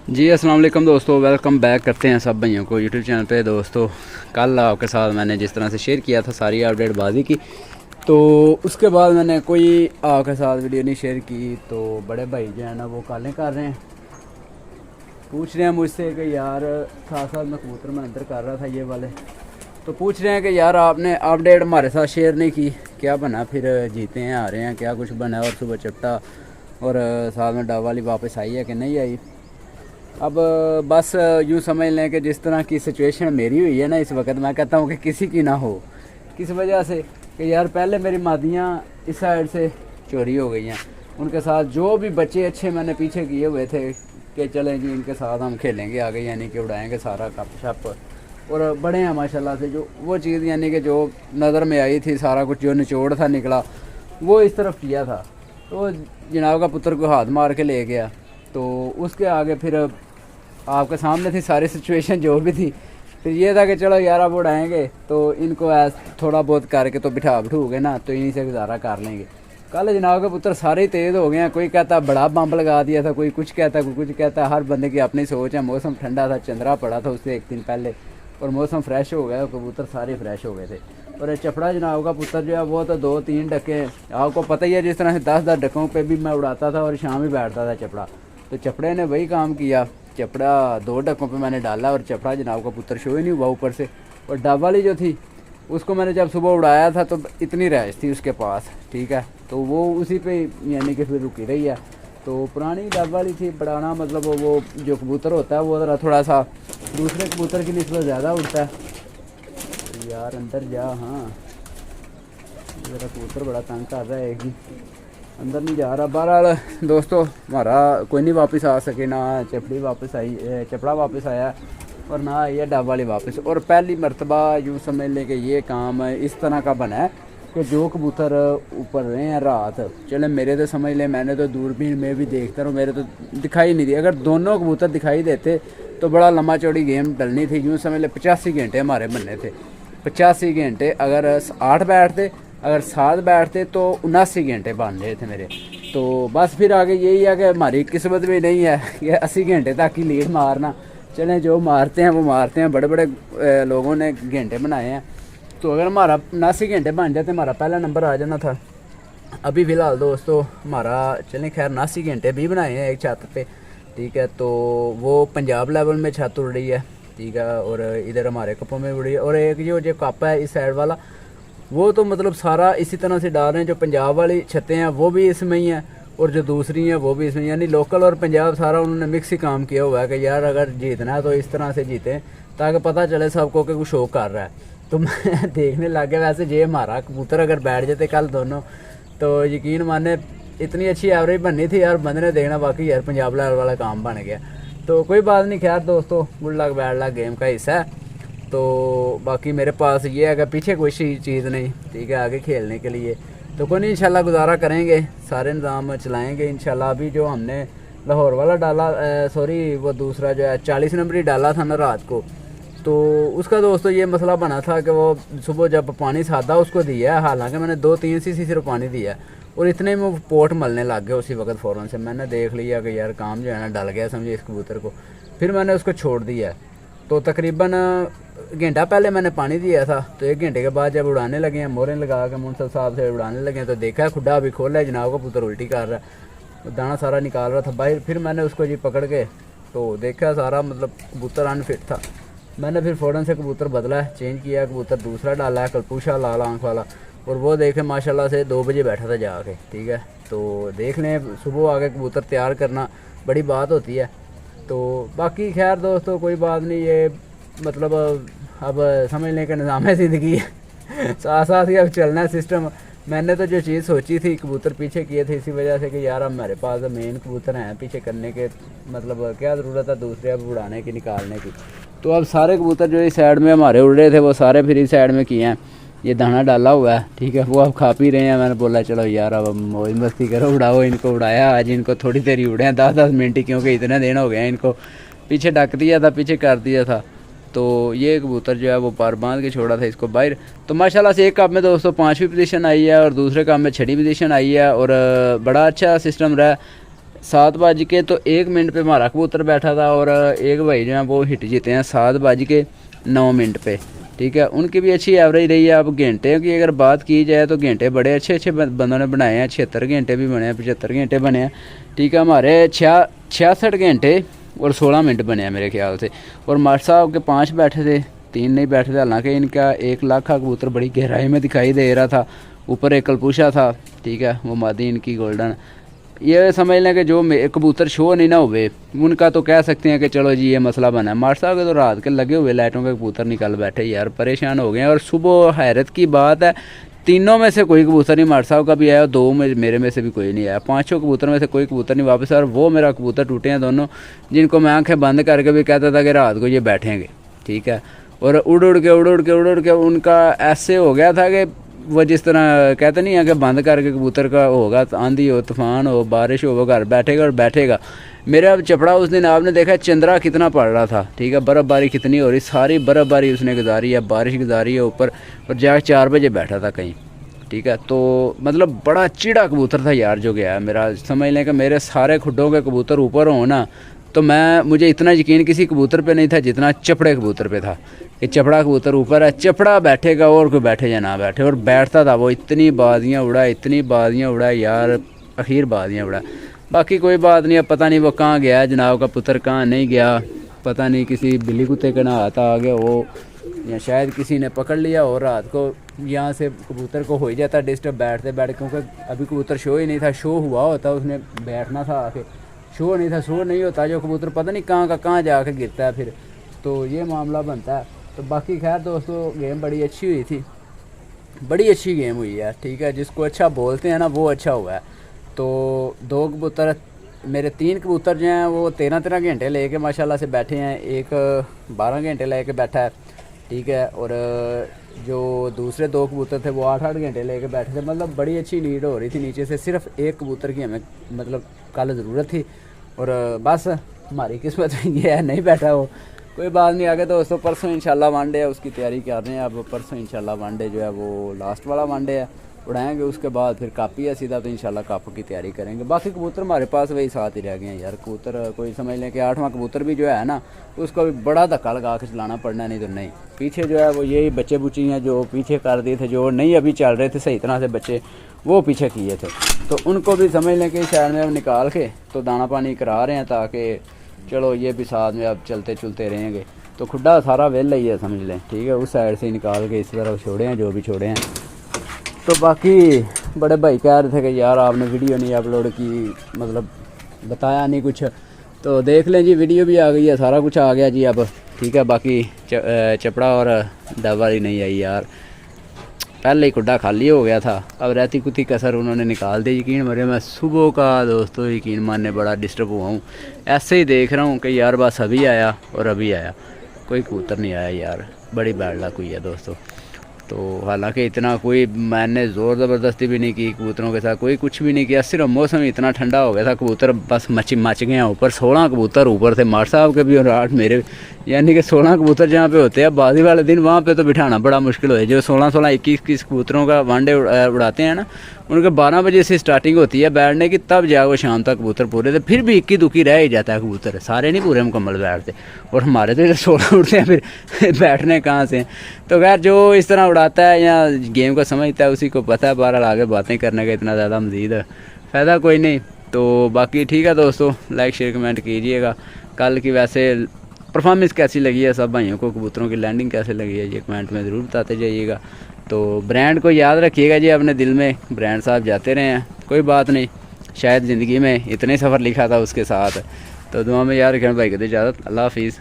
जी अस्सलाम वालेकुम दोस्तों, वेलकम बैक करते हैं सब भाइयों को यूट्यूब चैनल पे। दोस्तों कल आपके साथ मैंने जिस तरह से शेयर किया था सारी अपडेट बाजी की, तो उसके बाद मैंने कोई आपके साथ वीडियो नहीं शेयर की। तो बड़े भाई जो है ना वो कॉलें कर रहे हैं, पूछ रहे हैं मुझसे कि यार साथ साथ मैं कबूतर में अंदर कर रहा था ये वाले, तो पूछ रहे हैं कि यार आपने अपडेट हमारे साथ शेयर नहीं की, क्या बना फिर जीते हैं आ रहे हैं क्या कुछ बना, और सुबह चपटा और साथ में डाव वाली वापस आई है कि नहीं आई। अब बस यूँ समझ लें कि जिस तरह की सिचुएशन मेरी हुई है ना इस वक्त, मैं कहता हूँ कि किसी की ना हो। किस वजह से कि यार पहले मेरी मादियाँ इस साइड से चोरी हो गई हैं, उनके साथ जो भी बच्चे अच्छे मैंने पीछे किए हुए थे कि चलें जी इनके साथ हम खेलेंगे आगे, यानी कि उड़ाएंगे सारा कप शप, और बड़े हैं माशाल्लाह से। जो वो चीज़ यानी कि जो नज़र में आई थी, सारा कुछ जो निचोड़ था निकला वो इस तरफ किया था, तो जनाब का पुत्र को हाथ मार के ले गया। तो उसके आगे फिर आपके सामने थी सारी सिचुएशन जो भी थी। फिर ये था कि चलो यार अब उड़ाएंगे तो इनको थोड़ा बहुत करके तो बिठू गए ना, तो इन्हीं से गुजारा कर लेंगे। कल जनाब के पुत्र सारे ही तेज़ हो गए हैं, कोई कहता बड़ा बम्ब लगा दिया था, कोई कुछ कहता हर बंदे की अपनी सोच है। मौसम ठंडा था, चंद्रा पड़ा था उससे एक दिन पहले, और मौसम फ्रेश हो गया, कबूतर सारे फ्रेश हो गए थे। और चपड़ा जनाब का पुत्र जो है वो तो 2-3 डके, आपको पता ही है जिस तरह से 10-10 डकों पे भी मैं उड़ाता था और शाम ही बैठता था चपड़ा। तो चपड़े ने वही काम किया, चपड़ा 2 डकों पे मैंने डाला और चपड़ा जनाब का पुत्र शो ही नहीं हुआ ऊपर से। और डब वाली जो थी उसको मैंने जब सुबह उड़ाया था तो इतनी रैश थी उसके पास, ठीक है, तो वो उसी पे यानी कि फिर रुकी रही है। तो पुरानी डब वाली थी, बढ़ाना मतलब वो जो कबूतर होता है वो ज़रा थोड़ा सा दूसरे कबूतर की निस्बत ज़्यादा उड़ता है। यार अंदर जा, हाँ ज़रा कबूतर बड़ा तंग कर रहा है, एक ही अंदर नहीं जा रहा। बहरहाल दोस्तों हमारा कोई नहीं वापस आ सके, ना चपड़ी वापस आई, चपड़ा वापस आया और ना आई है डब वाली वापस। और पहली मरतबा यूँ समझ लें कि ये काम इस तरह का बना है कि जो कबूतर ऊपर रहे हैं रात, चले मेरे तो समझ लें मैंने तो दूरबीन में भी देखता हूँ, मेरे तो दिखाई नहीं दी। अगर दोनों कबूतर दिखाई देते तो बड़ा लंबा चौड़ी गेम डलनी थी। यूँ समझ लें 85 घंटे हमारे बनने थे, 85 घंटे। अगर 8 बैठते, अगर 7 बैठते तो 79 घंटे बन रहे थे मेरे। तो बस फिर आगे यही है कि हमारी किस्मत में नहीं है कि 80 घंटे तक ही लीड मारना। चलें जो मारते हैं वो मारते हैं, बड़े बड़े लोगों ने घंटे बनाए हैं। तो अगर हमारा 79 घंटे बन जाते हमारा पहला नंबर आ जाना था। अभी फ़िलहाल दोस्तों हमारा चलें खैर 79 घंटे भी बनाए हैं एक छत पे, ठीक है। तो वो पंजाब लेवल में छत उड़ रही है, ठीक है, और इधर हमारे कपों में उड़ रही है। और एक जो कप है इस साइड वाला वो तो मतलब सारा इसी तरह से डाल रहे हैं। जो पंजाब वाली छतें हैं वो भी इसमें ही हैं और जो दूसरी हैं वो भी इसमें, यानी लोकल और पंजाब सारा उन्होंने मिक्स ही काम किया हुआ है कि यार अगर जीतना है तो इस तरह से जीतें ताकि पता चले सबको कि कुछ शो कर रहा है। तो मैं देखने लग गया। वैसे ये हमारा कबूतर अगर बैठ जाते कल दोनों, तो यकीन माने इतनी अच्छी एवरेज बननी थी यार, बंदे ने देखना बाकी यार पंजाब लेवल वाला काम बन गया। तो कोई बात नहीं, खैर दोस्तों good luck bad luck game का हिस्सा है। तो बाकी मेरे पास ये है कि पीछे कोई चीज़ नहीं, ठीक है, आगे खेलने के लिए। तो कोई नहीं, इंशाल्लाह गुजारा करेंगे, सारे निज़ाम चलाएंगे इंशाल्लाह। अभी जो हमने लाहौर वाला डाला, सॉरी वो दूसरा जो है 40 नंबर ही डाला था ना रात को, तो उसका दोस्तों ये मसला बना था कि वो सुबह जब पानी सादा उसको दिया है, हालांकि मैंने 2-3 सीसी सिर्फ पानी दिया और इतने में वो पोट मलने लग गया उसी वक्त। फ़ौरन से मैंने देख लिया कि यार काम जो है ना डल गया समझे इस कबूतर को। फिर मैंने उसको छोड़ दिया। तो तकरीबन घंटा पहले मैंने पानी दिया था, तो 1 घंटे के बाद जब उड़ाने लगे हैं, मोहरें लगा के मुंसफ साहब से उड़ाने लगे हैं, तो देखा खुड्डा अभी खोला है, जनाब का पुत्र उल्टी कर रहा है, दाना सारा निकाल रहा था बाहर। फिर मैंने उसको जी पकड़ के तो देखा सारा मतलब कबूतर अनफिट था। मैंने फिर फ़ौरन से कबूतर बदला है, चेंज किया, कबूतर दूसरा डाला है, कलपूशा लाल आँख वाला, और वो देखे माशाल्लाह से 2 बजे बैठा था जाके, ठीक है। तो देख लें सुबह आगे कबूतर तैयार करना बड़ी बात होती है। तो बाकी खैर दोस्तों कोई बात नहीं, ये मतलब अब समझ लें कि निज़ाम ज़िंदगी है साथ साथ ही अब चलना है सिस्टम। मैंने तो जो चीज़ सोची थी कबूतर पीछे किए थे इसी वजह से कि यार अब हमारे पास मेन कबूतर हैं पीछे करने के, मतलब क्या ज़रूरत है दूसरे अब उड़ाने की निकालने की। तो अब सारे कबूतर जो इस साइड में हमारे उड़ रहे थे वो सारे फिर इस साइड में किए हैं, ये दाना डाला हुआ है, ठीक है, वो अब खा पी रहे हैं। मैंने बोला चलो यार अब मौज मस्ती करो, उड़ाओ इनको। उड़ाया आज इनको, थोड़ी देर ही उड़े हैं 10-10 मिनट ही, क्योंकि इतने दिन हो गए हैं इनको पीछे ढक दिया था, पीछे कर दिया था। तो ये कबूतर जो है वो पार बांध के छोड़ा था इसको बाहर। तो माशाल्लाह से एक कप में दोस्तों 5वीं पोजीशन आई है और दूसरे कप में 6वीं पोजीशन आई है, और बड़ा अच्छा सिस्टम रहा। 7:01 पे हमारा कबूतर बैठा था और एक भाई जो है वो हिट जीते हैं 7:09 पे, ठीक है। उनकी भी अच्छी एवरेज रही है। अब घंटे की अगर बात की जाए तो घंटे बड़े अच्छे अच्छे बंदों ने बनाए हैं, 76 घंटे भी बने हैं, 75 घंटे बने हैं, ठीक है। हमारे 66 घंटे और 16 मिनट बने हैं मेरे ख्याल से। और मास्टर साहब के 5 बैठे थे, 3 नहीं बैठे थे। हालांकि इनका 1 लाख का कबूतर बड़ी गहराई में दिखाई दे रहा था, ऊपर एक कलपूशा था, ठीक है, वो मादी इनकी गोल्डन। ये समझ लें कि जो कबूतर शो नहीं ना हुए उनका तो कह सकते हैं कि चलो जी ये मसला बना है। मास्टर साहब के तो रात के लगे हुए लाइटों के कबूतर निकल बैठे यार, परेशान हो गए हैं। और सुबह हैरत की बात है, तीनों में से कोई कबूतर नहीं मास्टर साहब का भी आया, 2 में मेरे में से भी कोई नहीं आया, 5 कबूतर में से कोई कबूतर नहीं वापस। और वो मेरा कबूतर टूटे हैं दोनों, जिनको मैं आंखें बंद करके भी कहता था कि रात को ये बैठेंगे, ठीक है। और उड़ उड़ के उनका ऐसे हो गया था कि वो जिस तरह कहते नहीं है कि बंद करके कबूतर का होगा, आंधी हो, तूफान हो, बारिश हो, वो घर बैठेगा और बैठेगा। मेरा चपड़ा उस दिन आपने देखा चंद्रा कितना पड़ रहा था, ठीक है, बर्फ़बारी कितनी हो रही, सारी बर्फ़बारी उसने गुजारी है, बारिश गुजारी है ऊपर। और जाकर 4 बजे बैठा था कहीं, ठीक है। तो मतलब बड़ा चिड़ा कबूतर था यार जो गया मेरा। समझ लें कि मेरे सारे खुड्डों के कबूतर ऊपर हो ना, तो मुझे इतना यकीन किसी कबूतर पे नहीं था जितना चपड़े कबूतर पे था कि चपड़ा कबूतर ऊपर है, चपड़ा बैठेगा और कोई बैठे या ना बैठे। और बैठता था वो, इतनी बाजियाँ उड़ा यार, आखिर बाजियाँ उड़ा। बाकी कोई बात नहीं, अब पता नहीं वो कहाँ गया जनाब का पुत्र, कहाँ नहीं गया पता नहीं, किसी बिल्ली कुत्ते के ना आता आ गया वो, या शायद किसी ने पकड़ लिया। और रात को यहाँ से कबूतर को हो ही जाता डिस्टर्ब बैठते, क्योंकि अभी कबूतर शो ही नहीं था। शो हुआ होता उसने बैठना था आके, शो नहीं था, शो नहीं होता जो कबूतर पता नहीं कहाँ का कहाँ जाके गिरता है फिर, तो ये मामला बनता है। तो बाकी खैर दोस्तों गेम बड़ी अच्छी हुई थी, बड़ी अच्छी गेम हुई है, ठीक है। जिसको अच्छा बोलते हैं ना वो अच्छा हुआ है। तो 2 कबूतर मेरे, 3 कबूतर जो हैं वो 13 घंटे लेके माशाल्लाह से बैठे हैं, एक 12 घंटे लेके बैठा है, ठीक है। और जो दूसरे 2 कबूतर थे वो 8-8 घंटे लेके बैठे थे। मतलब बड़ी अच्छी नीड हो रही थी नीचे से, सिर्फ एक कबूतर की हमें मतलब कल ज़रूरत थी और बस हमारी किस्मत में ये है नहीं बैठा वो। कोई बात नहीं, आगे दोस्तों परसों इंशाल्लाह वनडे है, उसकी तैयारी कर रहे हैं। अब परसों इंशाल्लाह वनडे जो है वो लास्ट वाला वनडे है, उड़ाएंगे। उसके बाद फिर कापी है सीधा, तो इंशाल्लाह कापू की तैयारी करेंगे। बाकी कबूतर हमारे पास वही 7 ही रह गए हैं यार। कबूतर कोई समझ लें कि 8वां कबूतर भी जो है ना, उसको भी बड़ा धक्का लगा के चलाना पड़ना, नहीं तो नहीं। पीछे जो है वो यही बच्चे बुच्ची हैं जो पीछे कर दिए थे, जो नहीं अभी चल रहे थे सही तरह से बच्चे, वो पीछे किए थे। तो उनको भी समझ लें कि शहर में अब निकाल के तो दाना पानी करा रहे हैं, ताकि चलो ये भी साथ में अब चलते चलते रहेंगे। तो खुड्डा सारा वेल ही है समझ लें, ठीक है। उस साइड से निकाल के इस तरफ छोड़े हैं जो भी छोड़े हैं। तो बाकी बड़े भाई कह रहे थे कि यार आपने वीडियो नहीं अपलोड की, मतलब बताया नहीं कुछ, तो देख लें जी, वीडियो भी आ गई है, सारा कुछ आ गया जी अब, ठीक है। बाकी चपड़ा और डबल ही नहीं आई यार, पहले ही खुड्डा खाली हो गया था, अब रहती कुछ कसर उन्होंने निकाल दी। यकीन मरे मैं सुबह का दोस्तों यकीन मानने बड़ा डिस्टर्ब हुआ हूँ, ऐसे ही देख रहा हूँ कि यार बस अभी आया और अभी आया, कोई कबूतर नहीं आया यार, बड़ी बैड लक हुई है दोस्तों। तो हालांकि इतना कोई मैंने ज़ोर ज़बरदस्ती भी नहीं की कबूतरों के साथ, कोई कुछ भी नहीं किया, सिर्फ मौसम इतना ठंडा हो गया था, कबूतर बस मच गए हैं ऊपर। 16 कबूतर ऊपर थे, मार साहब के भी और 8 मेरे, यानी कि 16 कबूतर जहाँ पे होते हैं बाजी वाले दिन, वहाँ पे तो बिठाना बड़ा मुश्किल हो है। जो 16 21 कबूतरों का वनडे उड़ाते हैं ना, उनके 12 बजे से स्टार्टिंग होती है बैठने की, तब जाओ वो शाम तक कबूतर पूरे थे। फिर भी 21 दुखी रह ही जाता है कबूतर, सारे नहीं पूरे मुकम्मल बैठते। और हमारे तो 16 उड़ते हैं, फिर बैठने कहाँ से। तो खैर जो इस तरह उड़ाता है या गेम को समझता है उसी को पता है, बहरहाल आगे बातें करने का इतना ज़्यादा मज़ीद फ़ायदा कोई नहीं। तो बाकी ठीक है दोस्तों, लाइक शेयर कमेंट कीजिएगा। कल की वैसे परफॉर्मेंस कैसी लगी है सब भाइयों को, कबूतरों की लैंडिंग कैसे लगी है, ये कमेंट में ज़रूर बताते जाइएगा। तो ब्रांड को याद रखिएगा जी अपने दिल में, ब्रांड साहब जाते रहे हैं, कोई बात नहीं, शायद ज़िंदगी में इतने सफ़र लिखा था उसके साथ। तो दुआ में याद रखें भाई, कहते इजाज़त, अल्लाह हाफिज़।